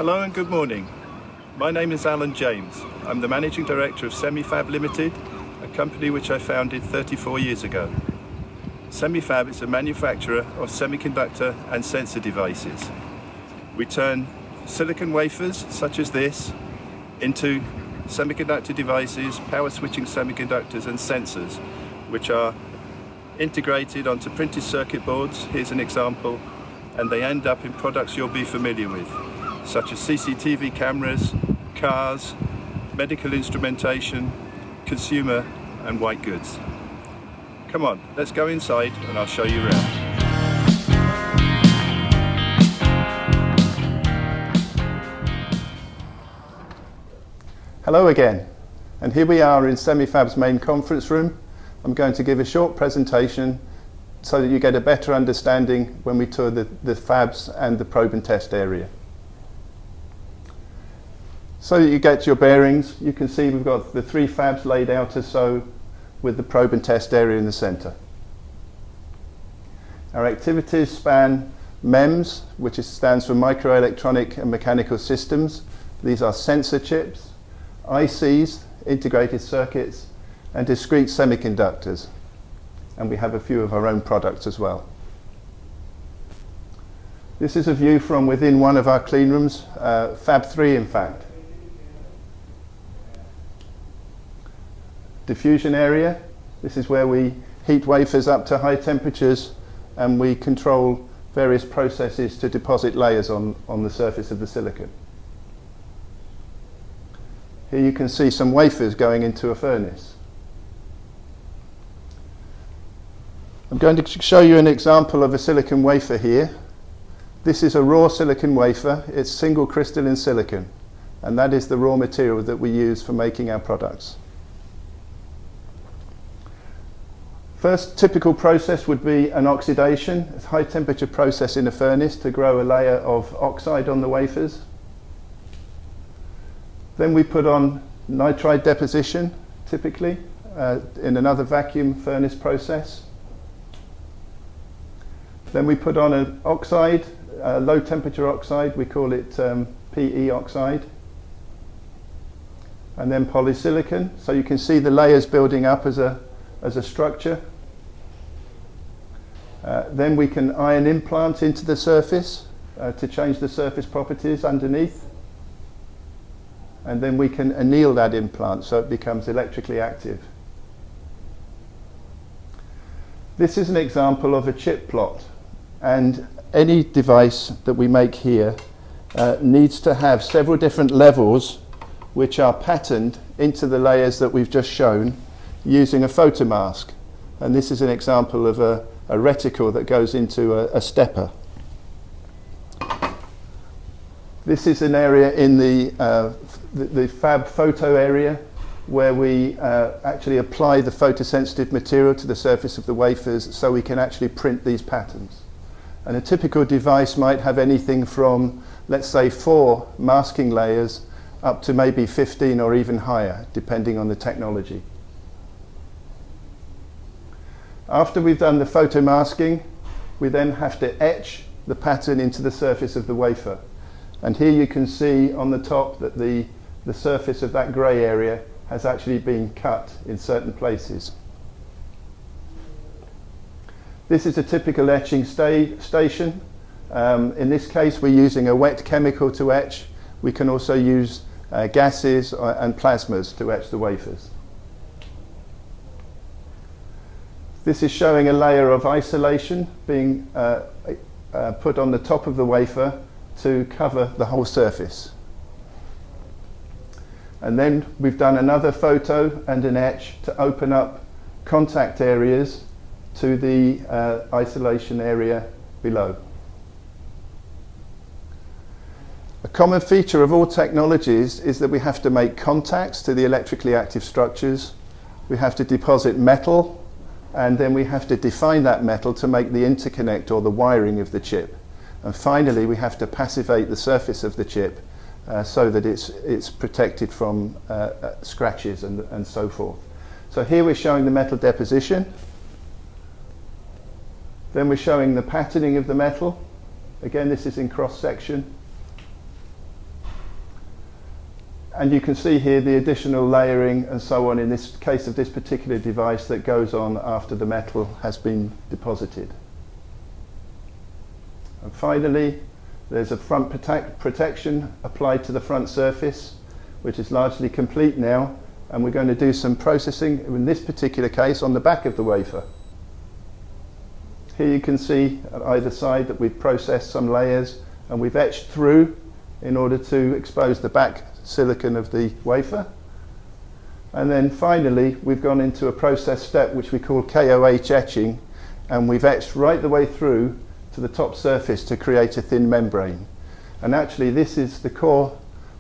Hello and good morning. My name is Alan James. I'm the Managing Director of Semifab Limited, a company which I founded 34 years ago. Semifab is a manufacturer of semiconductor and sensor devices. We turn silicon wafers, such as this, into semiconductor devices, power switching semiconductors and sensors, which are integrated onto printed circuit boards. Here's an example, and they end up in products you'll be familiar with, such as CCTV cameras, cars, medical instrumentation, consumer and white goods. Come on, let's go inside and I'll show you around. Hello again, and here we are in Semifab's main conference room. I'm going to give a short presentation so that you get a better understanding when we tour the fabs and the probe and test area. So that you get your bearings, you can see we've got the 3 fabs laid out as so, with the probe and test area in the center. Our activities span MEMS, which stands for microelectronic and mechanical systems. These are sensor chips, ICs, integrated circuits, and discrete semiconductors. And we have a few of our own products as well. This is a view from within one of our clean rooms, Fab 3 in fact. Diffusion area, this is where we heat wafers up to high temperatures and we control various processes to deposit layers on the surface of the silicon. Here you can see some wafers going into a furnace. I'm going to show you an example of a silicon wafer here. This is a raw silicon wafer. It's single crystalline silicon, and that is the raw material that we use for making our products. First typical process would be an oxidation. It's a high temperature process in a furnace to grow a layer of oxide on the wafers. Then we put on nitride deposition, typically, in another vacuum furnace process. Then we put on an oxide, low temperature oxide, we call it PE oxide. And then polysilicon, so you can see the layers building up as a structure. Then we can ion implant into the surface to change the surface properties underneath. And then we can anneal that implant so it becomes electrically active. This is an example of a chip plot, and any device that we make here needs to have several different levels which are patterned into the layers that we've just shown using a photomask. And this is an example of a reticle that goes into a stepper. This is an area in the fab photo area where we actually apply the photosensitive material to the surface of the wafers so we can actually print these patterns. And a typical device might have anything from, let's say, 4 masking layers up to maybe 15 or even higher, depending on the technology. After we've done the photo masking, we then have to etch the pattern into the surface of the wafer. And here you can see on the top that the surface of that grey area has actually been cut in certain places. This is a typical etching station. In this case we're using a wet chemical to etch. We can also use gases and plasmas to etch the wafers. This is showing a layer of isolation being put on the top of the wafer to cover the whole surface. And then we've done another photo and an etch to open up contact areas to the isolation area below. A common feature of all technologies is that we have to make contacts to the electrically active structures. We have to deposit metal, and then we have to define that metal to make the interconnect or the wiring of the chip. And finally, we have to passivate the surface of the chip so that it's protected from scratches and so forth. So here we're showing the metal deposition. Then we're showing the patterning of the metal. Again, this is in cross section. And you can see here the additional layering and so on in this case of this particular device that goes on after the metal has been deposited. And finally, there's a front protection applied to the front surface, which is largely complete now, and we're going to do some processing, in this particular case, on the back of the wafer. Here you can see at either side that we've processed some layers and we've etched through in order to expose the back silicon of the wafer. And then finally we've gone into a process step which we call KOH etching, and we've etched right the way through to the top surface to create a thin membrane. And actually this is the core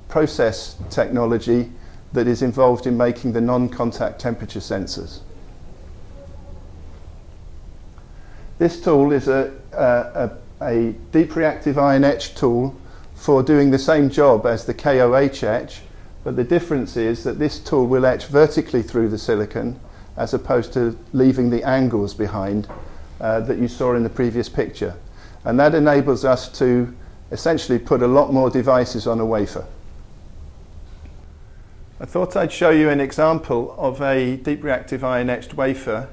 process technology that is involved in making the non-contact temperature sensors. This tool is a deep reactive ion etch tool for doing the same job as the KOH etch, but the difference is that this tool will etch vertically through the silicon as opposed to leaving the angles behind that you saw in the previous picture. And that enables us to essentially put a lot more devices on a wafer. I thought I'd show you an example of a deep reactive ion etched wafer.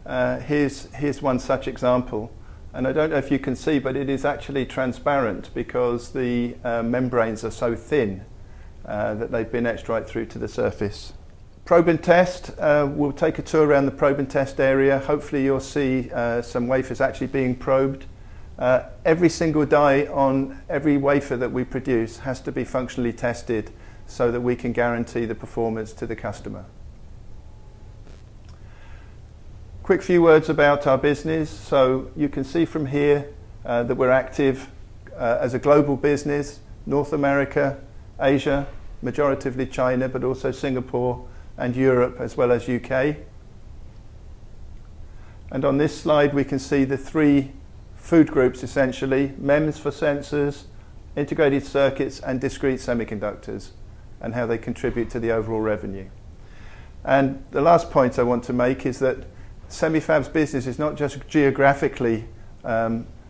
Here's one such example. And I don't know if you can see, but it is actually transparent because the membranes are so thin that they've been etched right through to the surface. Probe and test. We'll take a tour around the probe and test area. Hopefully you'll see some wafers actually being probed. Every single die on every wafer that we produce has to be functionally tested so that we can guarantee the performance to the customer. Quick few words about our business. So you can see from here that we're active as a global business, North America, Asia, majoritively China, but also Singapore and Europe as well as UK. And on this slide we can see the three food groups essentially: MEMS for sensors, integrated circuits and discrete semiconductors, and how they contribute to the overall revenue. And the last point I want to make is that Semifab's business is not just geographically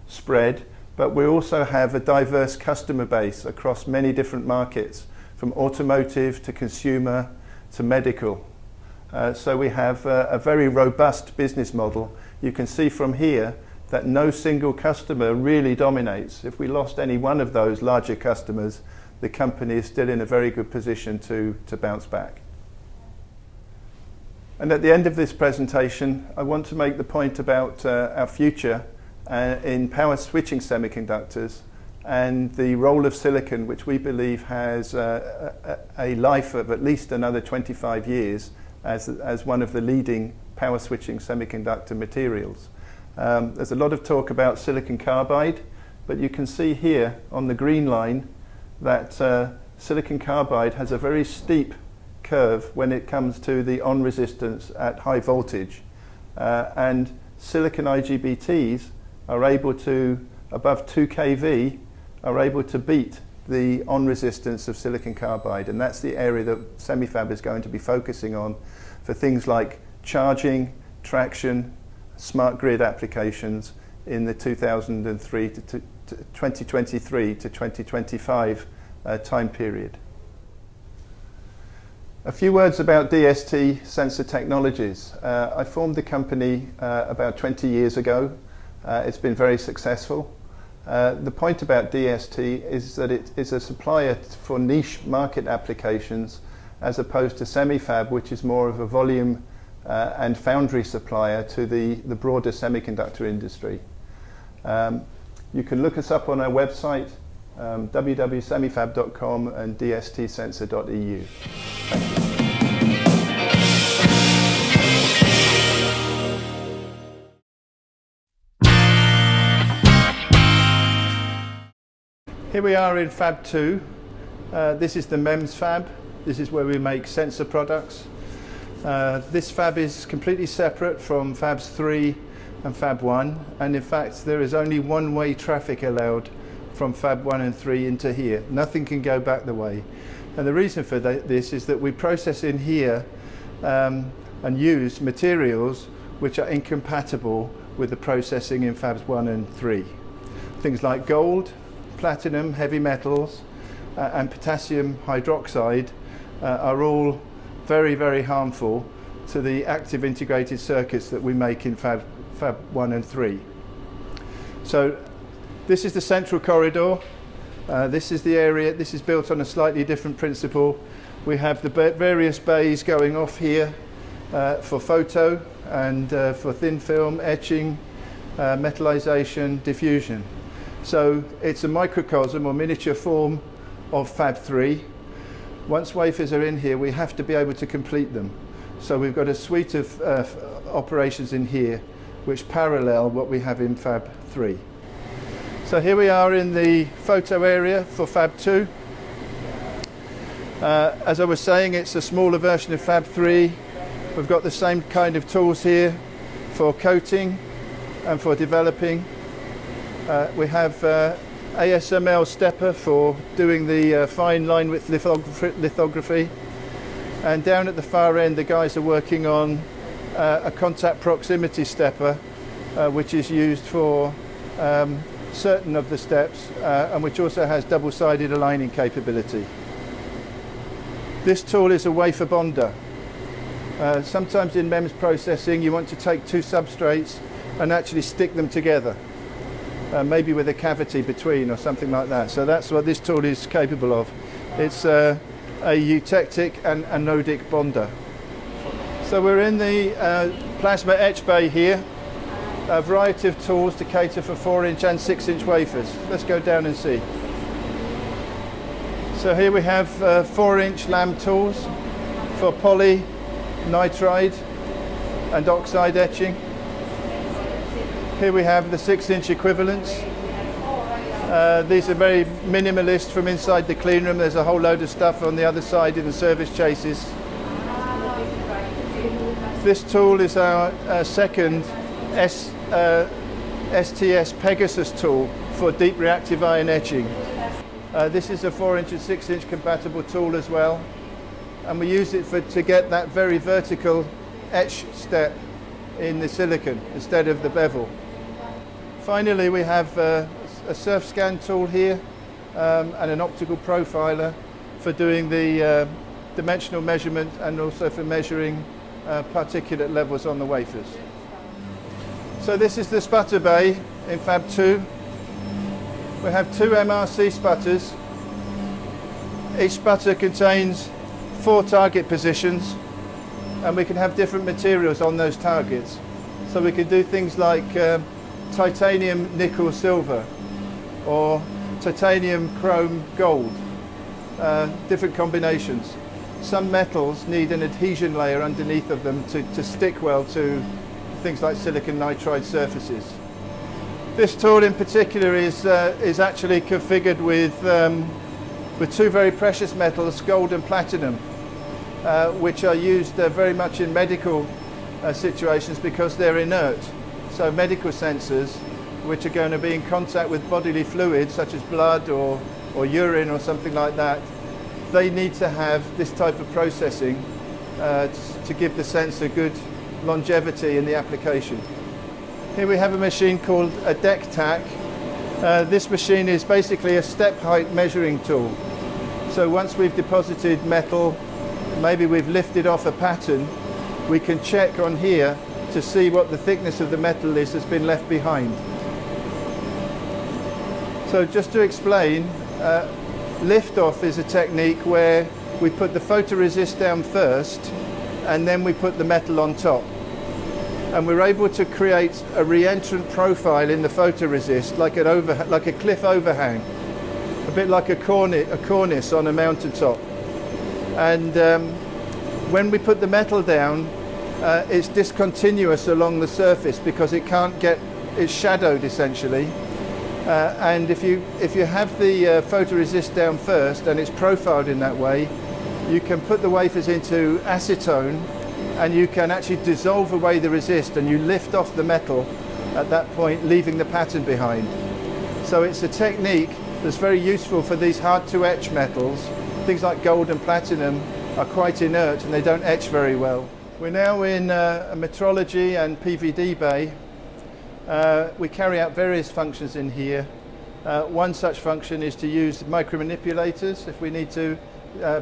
spread, but we also have a diverse customer base across many different markets, from automotive to consumer to medical. So we have a very robust business model. You can see from here that no single customer really dominates. If we lost any one of those larger customers, the company is still in a very good position to bounce back. And at the end of this presentation, I want to make the point about our future in power switching semiconductors and the role of silicon, which we believe has a life of at least another 25 years as one of the leading power switching semiconductor materials. There's a lot of talk about silicon carbide, but you can see here on the green line that silicon carbide has a very steep curve when it comes to the on resistance at high voltage, and silicon IGBTs are able to, above 2 kV, are able to beat the on resistance of silicon carbide, and that's the area that Semifab is going to be focusing on for things like charging, traction, smart grid applications in the 2023 to 2023 to 2025 time period. A few words about DST Sensor Technologies. I formed the company about 20 years ago. It's been very successful. The point about DST is that it is a supplier for niche market applications as opposed to Semifab, which is more of a volume and foundry supplier to the broader semiconductor industry. You can look us up on our website, www.semifab.com and dstsensor.eu. Thank you. Here we are in Fab 2. This is the MEMS Fab. This is where we make sensor products. This fab is completely separate from Fabs 3 and Fab 1, and in fact there is only one-way traffic allowed from Fab 1 and 3 into here. Nothing can go back the way. And the reason for this is that we process in here and use materials which are incompatible with the processing in Fabs 1 and 3. Things like gold, platinum, heavy metals, and potassium hydroxide are all very, very harmful to the active integrated circuits that we make in Fab 1 and 3. So this is the central corridor. This is the area. This is built on a slightly different principle. We have the various bays going off here for photo and for thin film, etching, metallization, diffusion. So it's a microcosm or miniature form of Fab 3. Once wafers are in here, we have to be able to complete them. So we've got a suite of operations in here which parallel what we have in Fab 3. So here we are in the photo area for Fab 2. As I was saying, it's a smaller version of Fab 3. We've got the same kind of tools here for coating and for developing. We have ASML stepper for doing the fine line width lithography. And down at the far end, the guys are working on a contact proximity stepper, which is used for certain of the steps and which also has double-sided aligning capability. This tool is a wafer bonder. Sometimes in MEMS processing you want to take two substrates and actually stick them together, maybe with a cavity between or something like that. So that's what this tool is capable of. It's a eutectic and anodic bonder. So we're in the plasma etch bay here. A variety of tools to cater for 4-inch and 6-inch wafers. Let's go down and see. So here we have 4-inch lamb tools for poly, nitride and oxide etching. Here we have the 6-inch equivalents. These are very minimalist from inside the clean room. There's a whole load of stuff on the other side in the service chases. This tool is our second STS Pegasus tool for deep reactive ion etching. This is a 4-inch and 6-inch compatible tool as well, and we use it to get that very vertical etch step in the silicon instead of the bevel. Finally, we have a surf scan tool here and an optical profiler for doing the dimensional measurement and also for measuring particulate levels on the wafers. So this is the sputter bay in Fab 2. We have two MRC sputters. Each sputter contains 4 target positions, and we can have different materials on those targets. So we can do things like titanium, nickel, silver, or titanium, chrome, gold, different combinations. Some metals need an adhesion layer underneath of them to stick well to things like silicon nitride surfaces. This tool in particular is actually configured with 2 very precious metals, gold and platinum, which are used very much in medical situations because they're inert. So medical sensors, which are going to be in contact with bodily fluids such as blood or urine or something like that, they need to have this type of processing to give the sensor good longevity in the application. Here we have a machine called a deck tack. This machine is basically a step height measuring tool. So once we've deposited metal, maybe we've lifted off a pattern, we can check on here to see what the thickness of the metal is that's been left behind. So just to explain, lift-off is a technique where we put the photoresist down first and then we put the metal on top. And we're able to create a re-entrant profile in the photoresist like a cliff overhang, a bit like a cornice on a mountaintop. And when we put the metal down, it's discontinuous along the surface because it's shadowed essentially. And if you have the photoresist down first and it's profiled in that way, you can put the wafers into acetone and you can actually dissolve away the resist and you lift off the metal at that point, leaving the pattern behind. So it's a technique that's very useful for these hard to etch metals. Things like gold and platinum are quite inert and they don't etch very well. We're now in a metrology and PVD bay. We carry out various functions in here. One such function is to use micromanipulators if we need to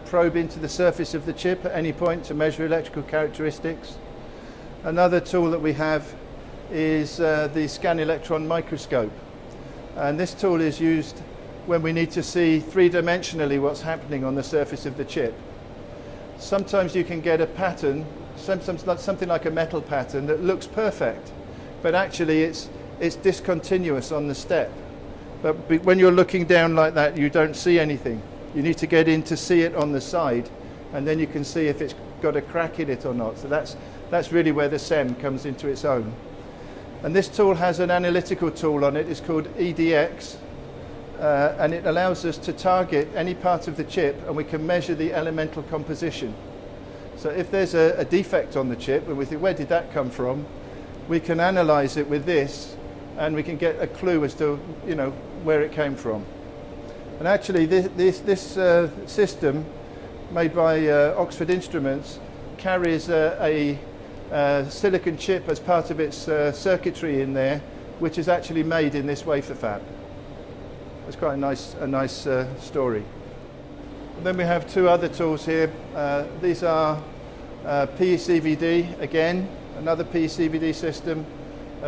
probe into the surface of the chip at any point to measure electrical characteristics. Another tool that we have is the scan electron microscope, and this tool is used when we need to see three-dimensionally what's happening on the surface of the chip. Sometimes you can get a pattern, something like a metal pattern that looks perfect, but actually it's discontinuous on the step. But when you're looking down like that, you don't see anything. You need to get in to see it on the side, and then you can see if it's got a crack in it or not. So that's really where the SEM comes into its own. And this tool has an analytical tool on it. It's called EDX, and it allows us to target any part of the chip, and we can measure the elemental composition. So if there's a defect on the chip, and we think, where did that come from? We can analyze it with this, and we can get a clue as to, where it came from. And actually, this system, made by Oxford Instruments, carries a silicon chip as part of its circuitry in there, which is actually made in this wafer fab. It's quite a nice story. And then we have two other tools here. These are PECVD, again, another PECVD system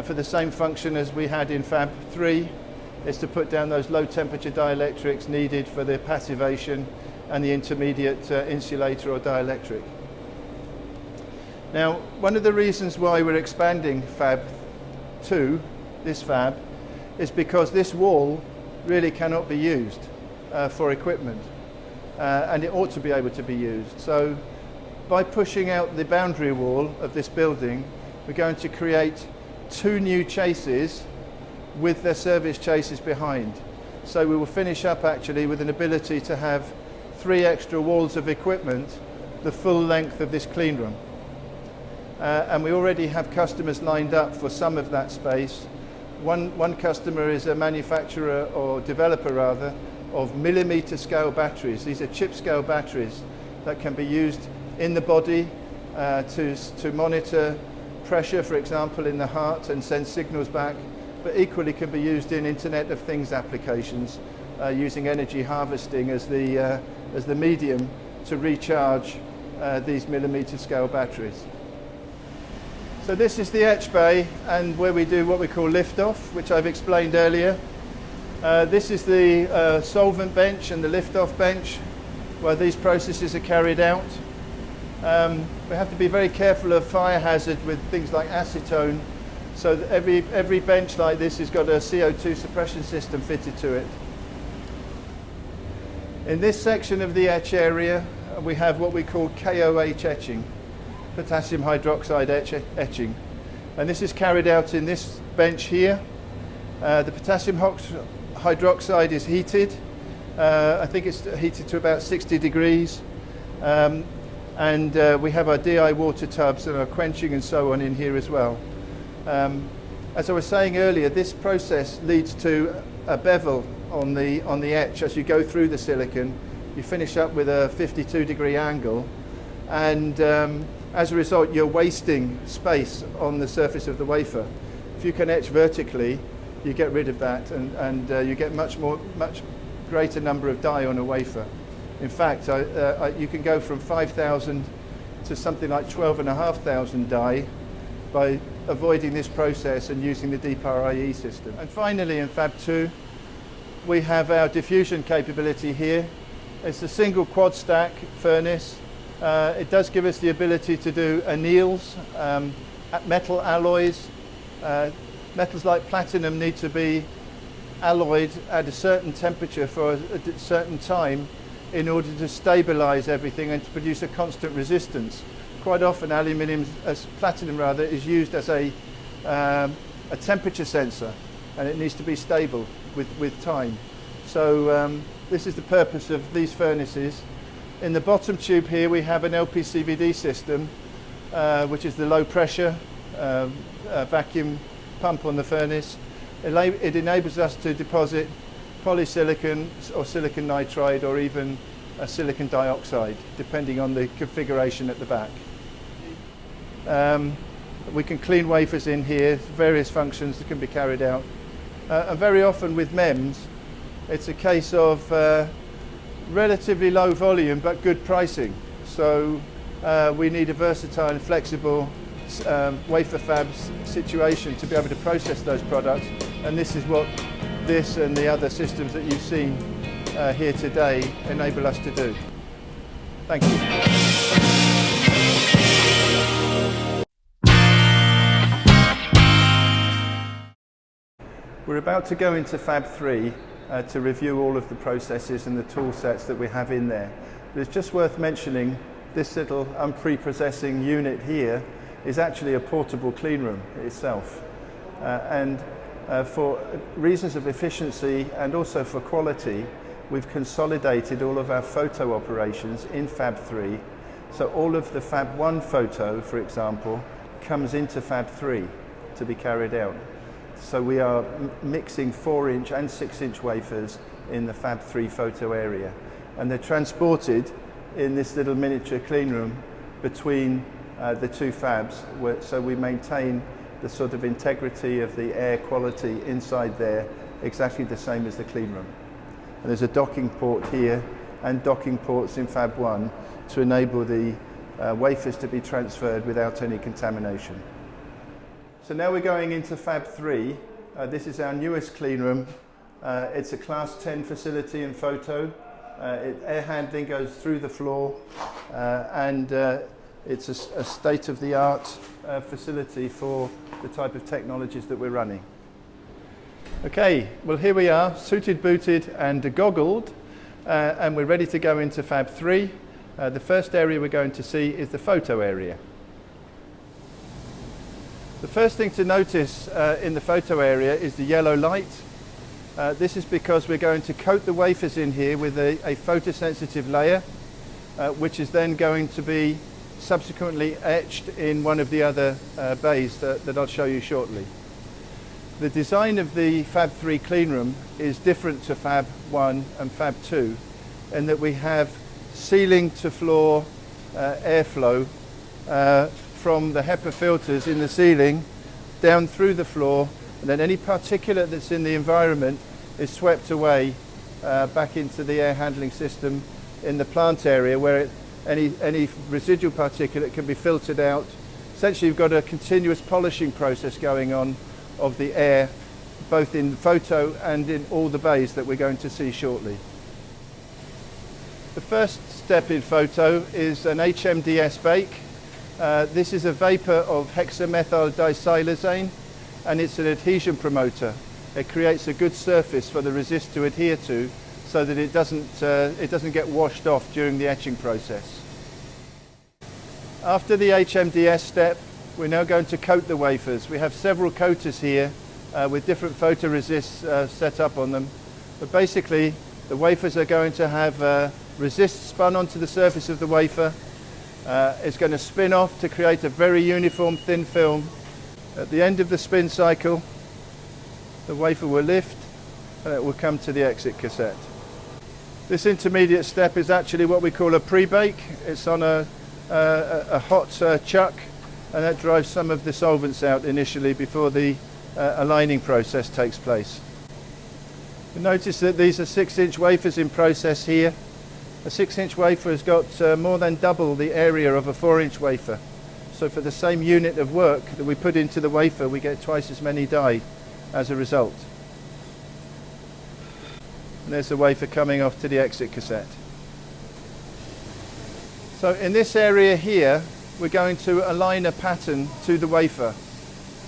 for the same function as we had in Fab 3. Is to put down those low temperature dielectrics needed for the passivation and the intermediate insulator or dielectric. Now, one of the reasons why we're expanding Fab 2, this fab, is because this wall really cannot be used for equipment, and it ought to be able to be used. So by pushing out the boundary wall of this building, we're going to create two new chases with their service chases behind. So we will finish up actually with an ability to have 3 extra walls of equipment the full length of this clean room. And we already have customers lined up for some of that space. One customer is a manufacturer, or developer rather, of millimeter scale batteries. These are chip scale batteries that can be used in the body to monitor pressure, for example, in the heart and send signals back, but equally can be used in Internet of Things applications, using energy harvesting as the medium to recharge these millimeter scale batteries. So this is the etch bay, and where we do what we call lift-off, which I've explained earlier. This is the solvent bench and the lift-off bench where these processes are carried out. We have to be very careful of fire hazard with things like acetone, so that every bench like this has got a CO2 suppression system fitted to it. In this section of the etch area, we have what we call KOH etching, potassium hydroxide etching. And this is carried out in this bench here. The potassium hydroxide is heated. I think it's heated to about 60 degrees. And we have our DI water tubs and our quenching and so on in here as well. As I was saying earlier, this process leads to a bevel on the etch. As you go through the silicon, you finish up with a 52-degree angle, and as a result, you're wasting space on the surface of the wafer. If you can etch vertically, you get rid of that, and you get much greater number of die on a wafer. In fact, you can go from 5,000 to something like 12,500 die by avoiding this process and using the DPRIE system. And finally, in Fab 2, we have our diffusion capability here. It's a single quad stack furnace. It does give us the ability to do anneals, metal alloys. Metals like platinum need to be alloyed at a certain temperature for a certain time in order to stabilize everything and to produce a constant resistance. Quite often platinum rather, is used as a temperature sensor, and it needs to be stable with time. So this is the purpose of these furnaces. In the bottom tube here we have an LPCVD system, which is the low pressure vacuum pump on the furnace. It enables us to deposit polysilicon or silicon nitride, or even silicon dioxide, depending on the configuration at the back. We can clean wafers in here, various functions that can be carried out. And very often with MEMS, it's a case of relatively low volume but good pricing. So we need a versatile and flexible wafer fab situation to be able to process those products, and this is what this and the other systems that you've seen here today enable us to do. Thank you. We're about to go into Fab 3 to review all of the processes and the tool sets that we have in there. But it's just worth mentioning this little unpreprocessing unit here is actually a portable clean room itself. For reasons of efficiency and also for quality, we've consolidated all of our photo operations in Fab 3. So all of the Fab 1 photo, for example, comes into Fab 3 to be carried out. So we are mixing 4-inch and 6-inch wafers in the Fab 3 photo area. And they're transported in this little miniature clean room between the two fabs, so we maintain the sort of integrity of the air quality inside there, exactly the same as the clean room. And there's a docking port here and docking ports in Fab 1 to enable the wafers to be transferred without any contamination. So now we're going into Fab 3. This is our newest clean room. It's a Class 10 facility in photo. Air handling goes through the floor, and it's a state-of-the-art facility for the type of technologies that we're running. Okay, well here we are, suited, booted and goggled, and we're ready to go into Fab 3. The first area we're going to see is the photo area. The first thing to notice in the photo area is the yellow light. This is because we're going to coat the wafers in here with a photosensitive layer, which is then going to be subsequently etched in one of the other bays that I'll show you shortly. The design of the Fab 3 cleanroom is different to Fab 1 and Fab 2 in that we have ceiling to floor airflow from the HEPA filters in the ceiling down through the floor, and then any particulate that's in the environment is swept away back into the air handling system in the plant area, where any residual particulate can be filtered out. Essentially you've got a continuous polishing process going on of the air, both in photo and in all the bays that we're going to see shortly. The first step in photo is an HMDS bake. This is a vapor of hexamethyl disilazane, and it's an adhesion promoter. It creates a good surface for the resist to adhere to, so that it doesn't get washed off during the etching process. After the HMDS step, we're now going to coat the wafers. We have several coaters here with different photoresists set up on them, but basically the wafers are going to have resist spun onto the surface of the wafer. It's going to spin off to create a very uniform thin film. At the end of the spin cycle, the wafer will lift and it will come to the exit cassette. This intermediate step is actually what we call a pre-bake. It's on a hot chuck, and that drives some of the solvents out initially before the aligning process takes place. You notice that these are 6-inch wafers in process here. A 6-inch wafer has got more than double the area of a 4-inch wafer. So for the same unit of work that we put into the wafer, we get twice as many die as a result. And there's the wafer coming off to the exit cassette. So in this area here, we're going to align a pattern to the wafer.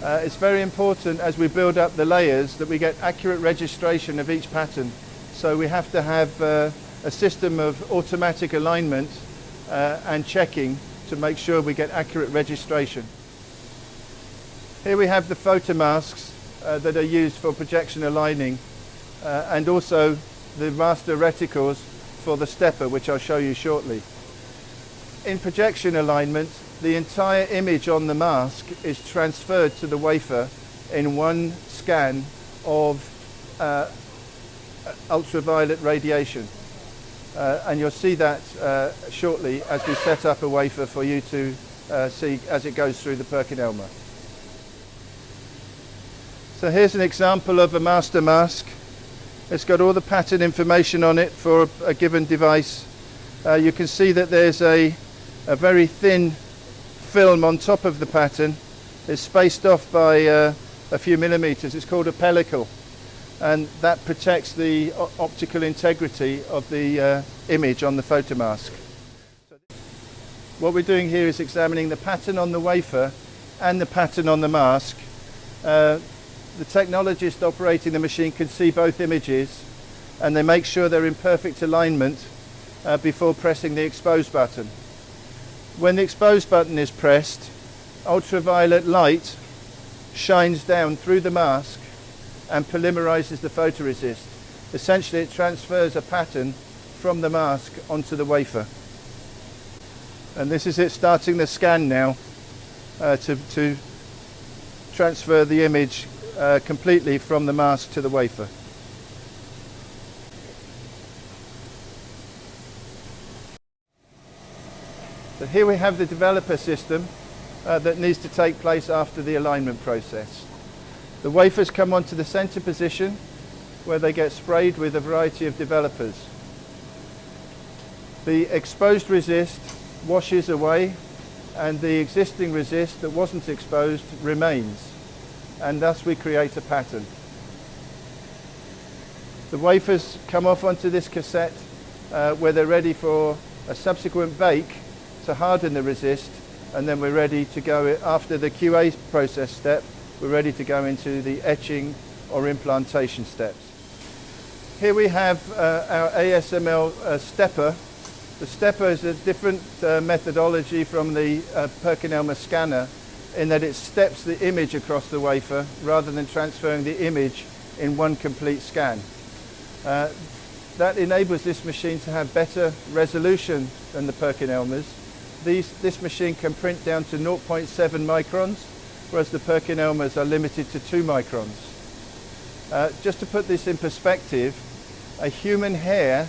It's very important as we build up the layers that we get accurate registration of each pattern. So we have to have a system of automatic alignment and checking to make sure we get accurate registration. Here we have the photo masks that are used for projection aligning, and also the master reticles for the stepper, which I'll show you shortly. In projection alignment, the entire image on the mask is transferred to the wafer in one scan of ultraviolet radiation. And you'll see that shortly as we set up a wafer for you to see as it goes through the Perkinelmer. So here's an example of a master mask. It's got all the pattern information on it for a given device. You can see that there's a very thin film on top of the pattern. It's spaced off by a few millimeters. It's called a pellicle, and that protects the optical integrity of the image on the photomask. What we're doing here is examining the pattern on the wafer and the pattern on the mask. The technologist operating the machine can see both images, and they make sure they're in perfect alignment before pressing the expose button. When the expose button is pressed, ultraviolet light shines down through the mask and polymerizes the photoresist. Essentially, it transfers a pattern from the mask onto the wafer. And this is it starting the scan now to transfer the image completely from the mask to the wafer. So here we have the developer system that needs to take place after the alignment process. The wafers come onto the center position where they get sprayed with a variety of developers. The exposed resist washes away, and the existing resist that wasn't exposed remains, and thus we create a pattern. The wafers come off onto this cassette where they're ready for a subsequent bake to harden the resist, and then we're ready to go, after the QA process step, we're ready to go into the etching or implantation steps. Here we have our ASML stepper. The stepper is a different methodology from the PerkinElmer scanner in that it steps the image across the wafer rather than transferring the image in one complete scan. That enables this machine to have better resolution than the PerkinElmers. This machine can print down to 0.7 microns, whereas the PerkinElmers are limited to 2 microns. Just to put this in perspective, a human hair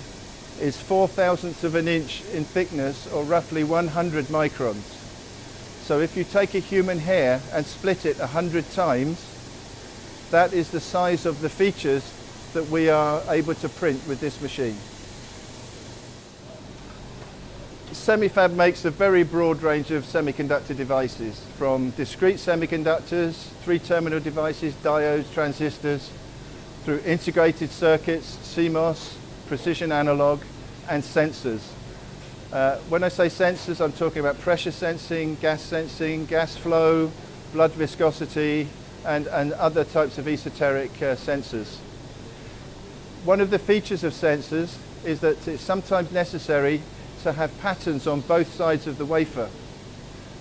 is 4/1000ths of an inch in thickness, or roughly 100 microns. So if you take a human hair and split it 100 times, that is the size of the features that we are able to print with this machine. Semifab makes a very broad range of semiconductor devices, from discrete semiconductors, 3-terminal devices, diodes, transistors, through integrated circuits, CMOS, precision analog, and sensors. When I say sensors, I'm talking about pressure sensing, gas flow, blood viscosity, and other types of esoteric sensors. One of the features of sensors is that it's sometimes necessary to have patterns on both sides of the wafer.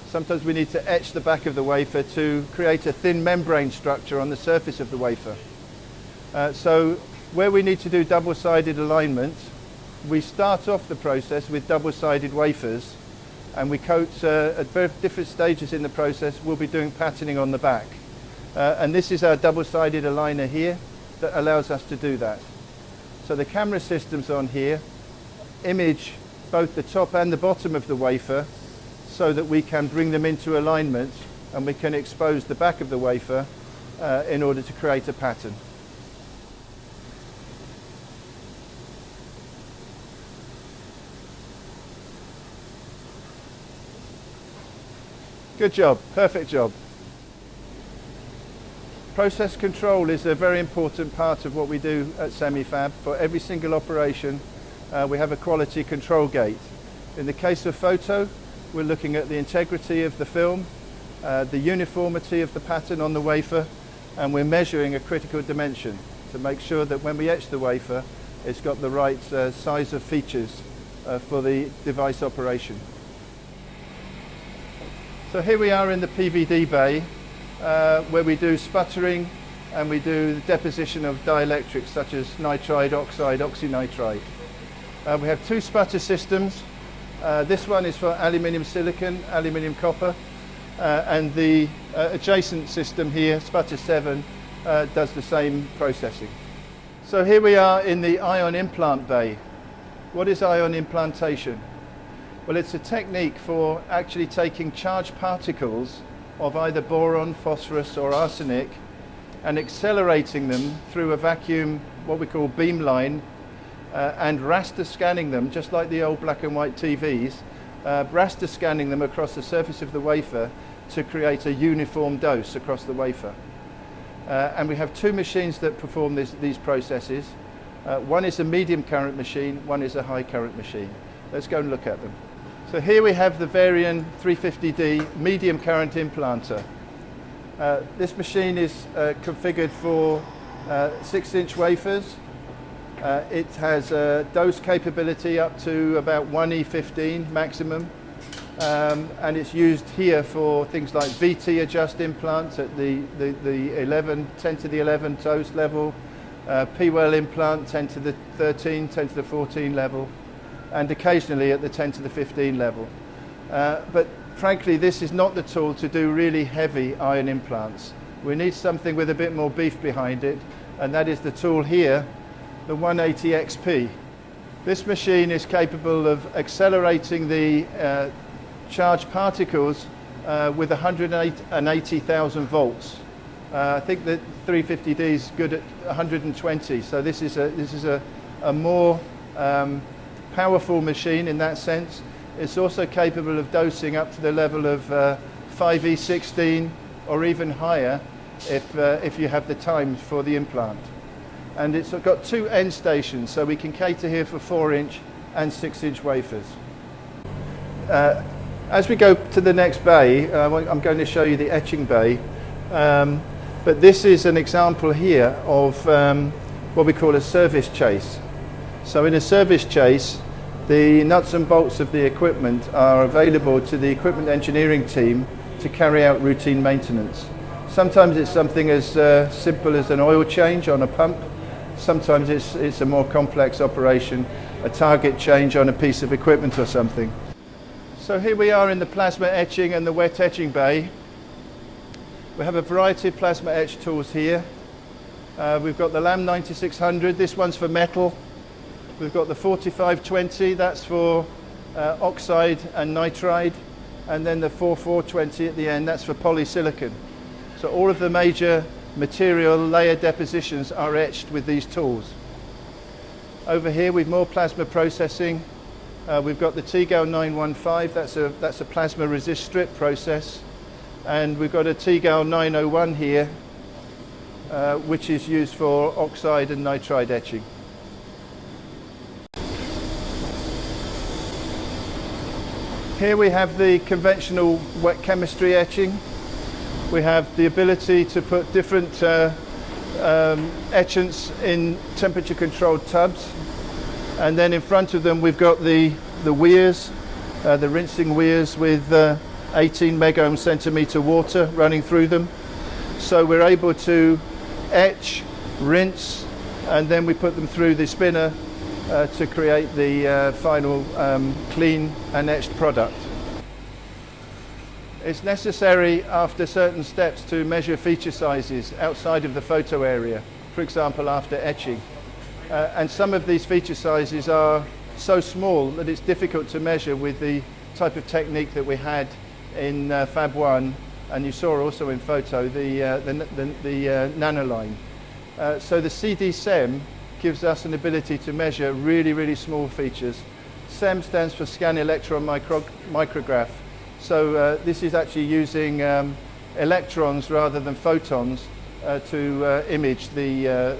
Sometimes we need to etch the back of the wafer to create a thin membrane structure on the surface of the wafer. So where we need to do double-sided alignment, we start off the process with double-sided wafers, and we coat at very different stages in the process. We'll be doing patterning on the back. And this is our double-sided aligner here that allows us to do that. So the camera systems on here image both the top and the bottom of the wafer so that we can bring them into alignment, and we can expose the back of the wafer in order to create a pattern. Good job, perfect job. Process control is a very important part of what we do at Semifab. For every single operation, we have a quality control gate. In the case of photo, we're looking at the integrity of the film, the uniformity of the pattern on the wafer, and we're measuring a critical dimension to make sure that when we etch the wafer, it's got the right size of features for the device operation. So here we are in the PVD bay, where we do sputtering and we do the deposition of dielectrics such as nitride, oxide, oxynitride. We have 2 sputter systems. This one is for aluminium silicon, aluminium copper, and the adjacent system here, sputter 7, does the same processing. So here we are in the ion implant bay. What is ion implantation? Well, it's a technique for actually taking charged particles of either boron, phosphorus, or arsenic and accelerating them through a vacuum what we call beamline and raster scanning them, just like the old black and white TVs, raster scanning them across the surface of the wafer to create a uniform dose across the wafer. And we have two machines that perform these processes. One is a medium current machine, one is a high current machine. Let's go and look at them. So here we have the Varian 350D medium current implanter. This machine is configured for 6-inch wafers. It has a dose capability up to about 1E15 maximum. And it's used here for things like VT adjust implants at the 10 to the 11 dose level, P-well implant 10 to the 13, 10 to the 14 level, and occasionally at the 10 to the 15 level. But frankly, this is not the tool to do really heavy iron implants. We need something with a bit more beef behind it, and that is the tool here, the 180XP. This machine is capable of accelerating the charged particles with 180,000 volts. I think that 350D is good at 120, so this is a more powerful machine in that sense. It's also capable of dosing up to the level of 5E16 or even higher if you have the time for the implant. And it's got two end stations, so we can cater here for 4-inch and 6-inch wafers. As we go to the next bay, I'm going to show you the etching bay. But this is an example here of what we call a service chase. So in a service chase, the nuts and bolts of the equipment are available to the equipment engineering team to carry out routine maintenance. Sometimes it's something as simple as an oil change on a pump. Sometimes it's a more complex operation, a target change on a piece of equipment or something. So here we are in the plasma etching and the wet etching bay. We have a variety of plasma etch tools here. We've got the Lam 9600, this one's for metal. We've got the 4520, that's for oxide and nitride. And then the 4420 at the end, that's for polysilicon. So all of the major material layer depositions are etched with these tools. Over here we've more plasma processing. We've got the TGAL 915, that's a plasma resist strip process. And we've got a TGAL 901 here, which is used for oxide and nitride etching. Here we have the conventional wet chemistry etching. We have the ability to put different etchants in temperature controlled tubs. And then in front of them we've got the weirs, the rinsing weirs with 18 megohm centimeter water running through them. So we're able to etch, rinse, and then we put them through the spinner to create the final clean and etched product. It's necessary after certain steps to measure feature sizes outside of the photo area, for example after etching. And some of these feature sizes are so small that it's difficult to measure with the type of technique that we had in Fab 1, and you saw also in photo the nanoline. So the CD-SEM gives us an ability to measure really, really small features. SEM stands for scan electron micrograph. So this is actually using electrons rather than photons to image the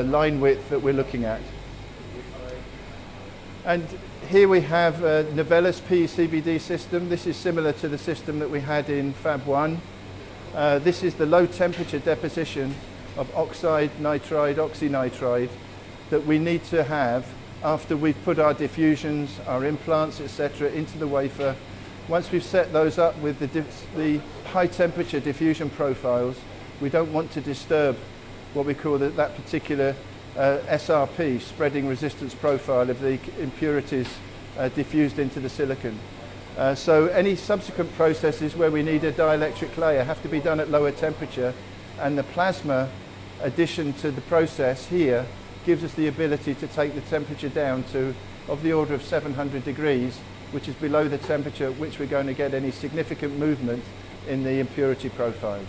line width that we're looking at. And here we have a Novellus PECVD system. This is similar to the system that we had in Fab 1. This is the low temperature deposition of oxide, nitride, oxynitride that we need to have after we've put our diffusions, our implants, etc. into the wafer. Once we've set those up with the high temperature diffusion profiles, we don't want to disturb what we call that particular SRP, spreading resistance profile, of the impurities diffused into the silicon. So any subsequent processes where we need a dielectric layer have to be done at lower temperature, and the plasma addition to the process here gives us the ability to take the temperature down to of the order of 700 degrees, which is below the temperature at which we're going to get any significant movement in the impurity profiles.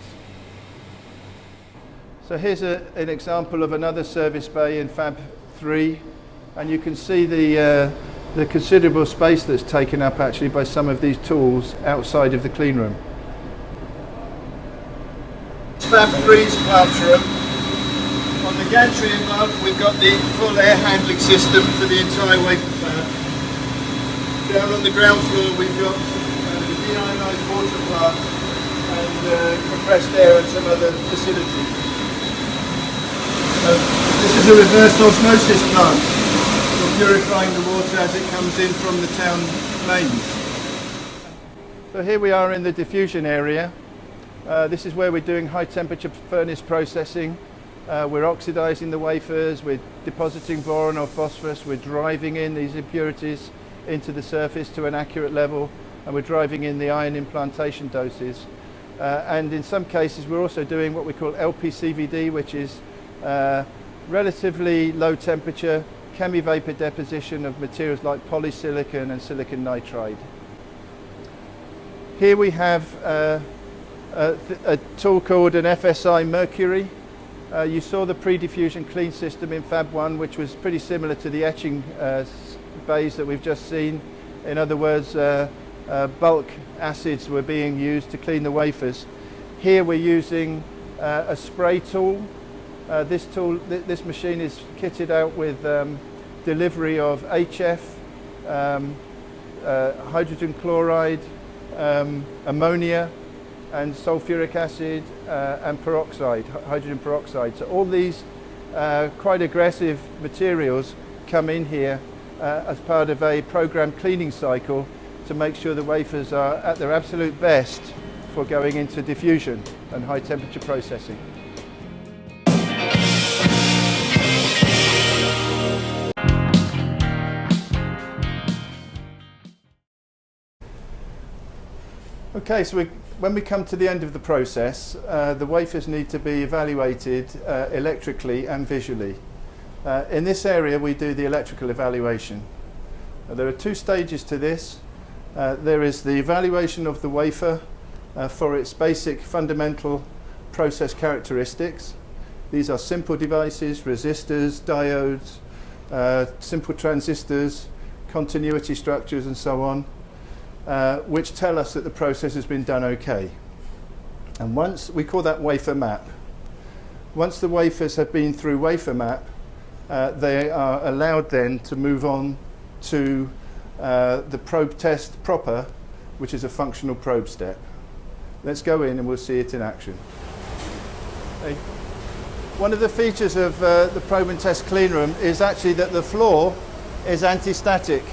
So here's an example of another service bay in Fab 3, and you can see the considerable space that's taken up actually by some of these tools outside of the clean room. Fab 3's plant room. On the gantry above we've got the full air handling system for the entire wafer fab. Down on the ground floor we've got the deionized water plant and compressed air and some other facilities. This is a reverse osmosis plant for purifying the water as it comes in from the town mains. So here we are in the diffusion area. This is where we're doing high temperature furnace processing. We're oxidizing the wafers, we're depositing boron or phosphorus, we're driving in these impurities into the surface to an accurate level, and we're driving in the ion implantation doses. And in some cases we're also doing what we call LPCVD, which is relatively low temperature chemi-vapor deposition of materials like polysilicon and silicon nitride. Here we have a tool called an FSI Mercury. You saw the pre-diffusion clean system in Fab 1, which was pretty similar to the etching bays that we've just seen. In other words, bulk acids were being used to clean the wafers. Here we're using a spray tool. This machine is kitted out with delivery of HF, hydrogen chloride, ammonia, and sulfuric acid and peroxide, hydrogen peroxide. So all these quite aggressive materials come in here as part of a programmed cleaning cycle to make sure the wafers are at their absolute best for going into diffusion and high temperature processing. Okay, so when we come to the end of the process, the wafers need to be evaluated electrically and visually. In this area we do the electrical evaluation. There are two stages to this. There is the evaluation of the wafer for its basic fundamental process characteristics. These are simple devices, resistors, diodes, simple transistors, continuity structures and so on. Which tell us that the process has been done okay. And once, we call that wafer map. Once the wafers have been through wafer map, they are allowed then to move on to the probe test proper, which is a functional probe step. Let's go in and we'll see it in action. Okay. One of the features of the probe and test clean room is actually that the floor is anti-static.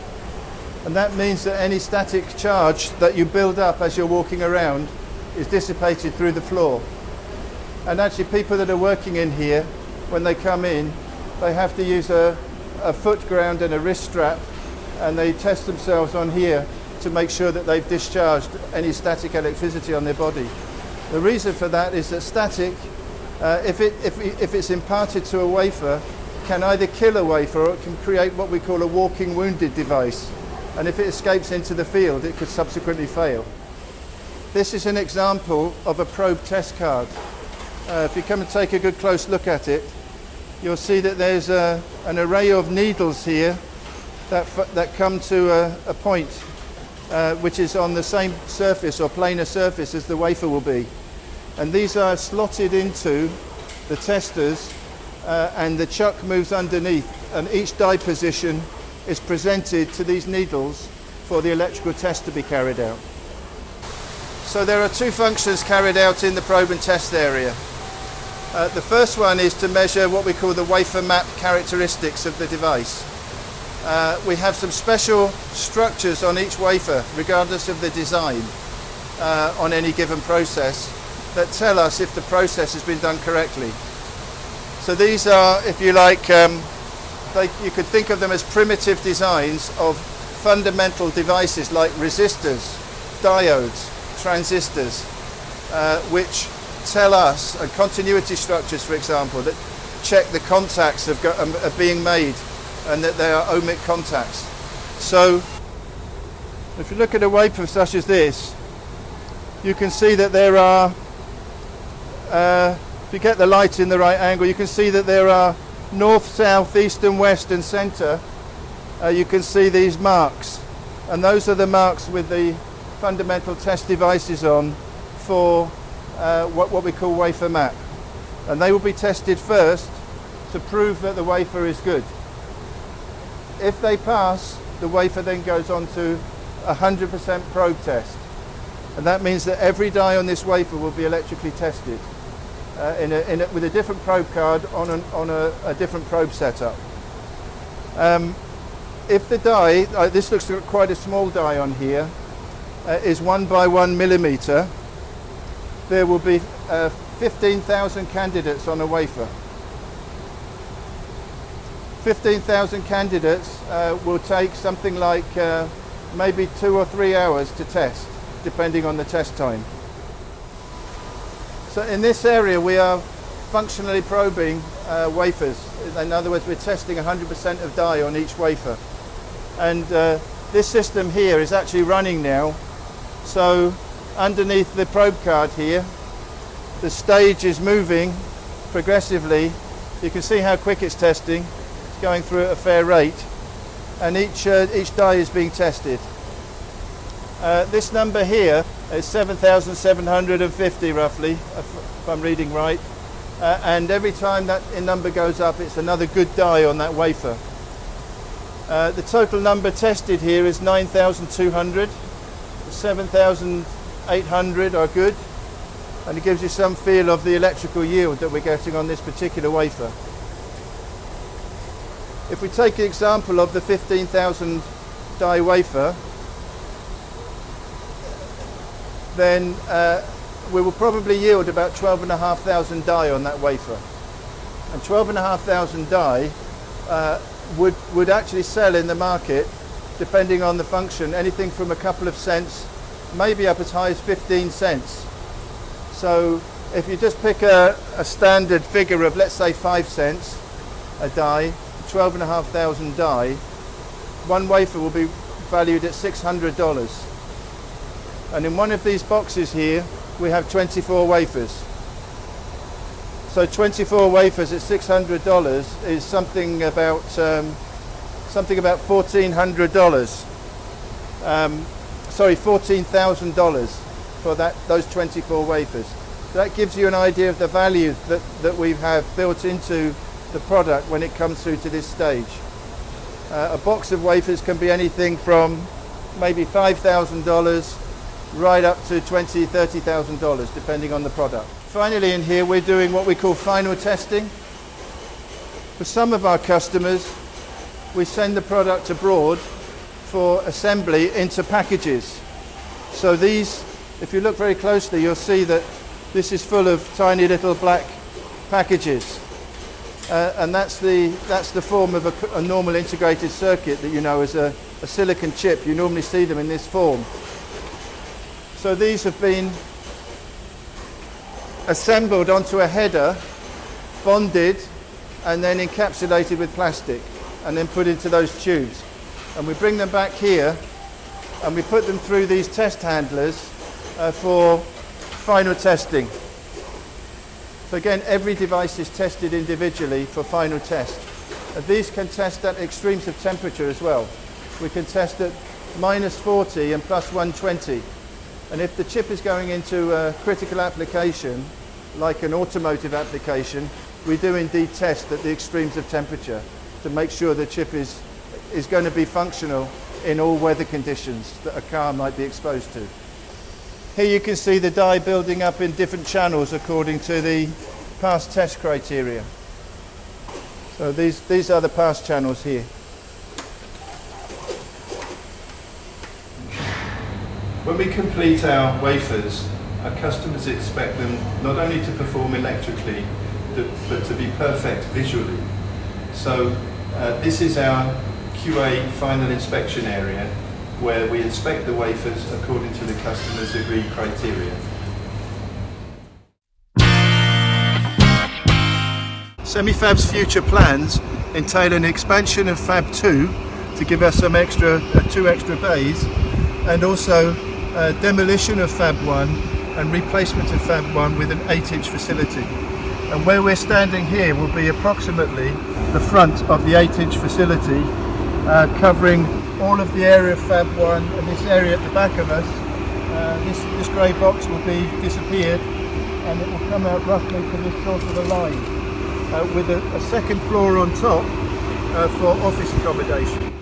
And that means that any static charge that you build up as you're walking around is dissipated through the floor. And actually people that are working in here, when they come in, they have to use a foot ground and a wrist strap, and they test themselves on here to make sure that they've discharged any static electricity on their body. The reason for that is that static, if it's imparted to a wafer, can either kill a wafer or it can create what we call a walking wounded device. And if it escapes into the field, it could subsequently fail. This is an example of a probe test card. If you come and take a good close look at it, you'll see that there's an array of needles here that come to a point which is on the same surface or planar surface as the wafer will be. And these are slotted into the testers and the chuck moves underneath, and each die position is presented to these needles for the electrical test to be carried out. So there are two functions carried out in the probe and test area. The first one is to measure what we call the wafer map characteristics of the device. We have some special structures on each wafer, regardless of the design, on any given process, that tell us if the process has been done correctly. So these are, if you like, you could think of them as primitive designs of fundamental devices like resistors, diodes, transistors, which tell us, and continuity structures for example, that check the contacts are being made and that they are ohmic contacts. So if you look at a wafer such as this, you can see that there are If you get the light in the right angle, you can see that there are north, south, east and west and centre. You can see these marks, and those are the marks with the fundamental test devices on for what we call wafer map. And they will be tested first to prove that the wafer is good. If they pass, the wafer then goes on to 100% probe test. And that means that every die on this wafer will be electrically tested with a different probe card on a different probe setup. If the die, this looks like quite a small die on here, is 1 by 1 millimeter, there will be 15,000 candidates on a wafer. 15,000 candidates will take something like maybe 2 or 3 hours to test, depending on the test time. So in this area we are functionally probing wafers. In other words, we're testing 100% of die on each wafer. And this system here is actually running now. So underneath the probe card here, the stage is moving progressively. You can see how quick it's testing. It's going through at a fair rate. And each die is being tested. This number here is 7,750 roughly, if I'm reading right. And every time that number goes up, it's another good die on that wafer. The total number tested here is 9,200. 7,800 are good. And it gives you some feel of the electrical yield that we're getting on this particular wafer. If we take the example of the 15,000 die wafer, then we will probably yield about 12,500 die on that wafer. And 12,500 die would actually sell in the market, depending on the function, anything from a couple of cents, maybe up as high as 15 cents. So if you just pick a standard figure of, let's say, 5 cents a die, 12,500 die, one wafer will be valued at $600. And in one of these boxes here, we have 24 wafers. So 24 wafers at $600 is something about $1,400. Sorry, $14,000 for those 24 wafers. So that gives you an idea of the value that we have built into the product when it comes through to this stage. A box of wafers can be anything from maybe $5,000 right up to $20,000, $30,000, depending on the product. Finally, in here we're doing what we call final testing. For some of our customers, we send the product abroad for assembly into packages. So these, if you look very closely, you'll see that this is full of tiny little black packages. And that's the form of a normal integrated circuit that you know as a silicon chip. You normally see them in this form. So these have been assembled onto a header, bonded, and then encapsulated with plastic, and then put into those tubes. And we bring them back here, and we put them through these test handlers for final testing. So again, every device is tested individually for final test. And these can test at extremes of temperature as well. We can test at -40 and +120. And if the chip is going into a critical application, like an automotive application, we do indeed test at the extremes of temperature to make sure the chip is going to be functional in all weather conditions that a car might be exposed to. Here you can see the die building up in different channels according to the pass test criteria. So these are the pass channels here. When we complete our wafers, our customers expect them not only to perform electrically, but to be perfect visually. So this is our QA final inspection area, where we inspect the wafers according to the customer's agreed criteria. Semifab's future plans entail an expansion of Fab 2 to give us some two extra bays, and also demolition of Fab 1 and replacement of Fab 1 with an 8-inch facility. And where we're standing here will be approximately the front of the 8-inch facility, covering all of the area of Fab 1 and this area at the back of us. This grey box will be disappeared, and it will come out roughly to this sort of a line, with a second floor on top for office accommodation.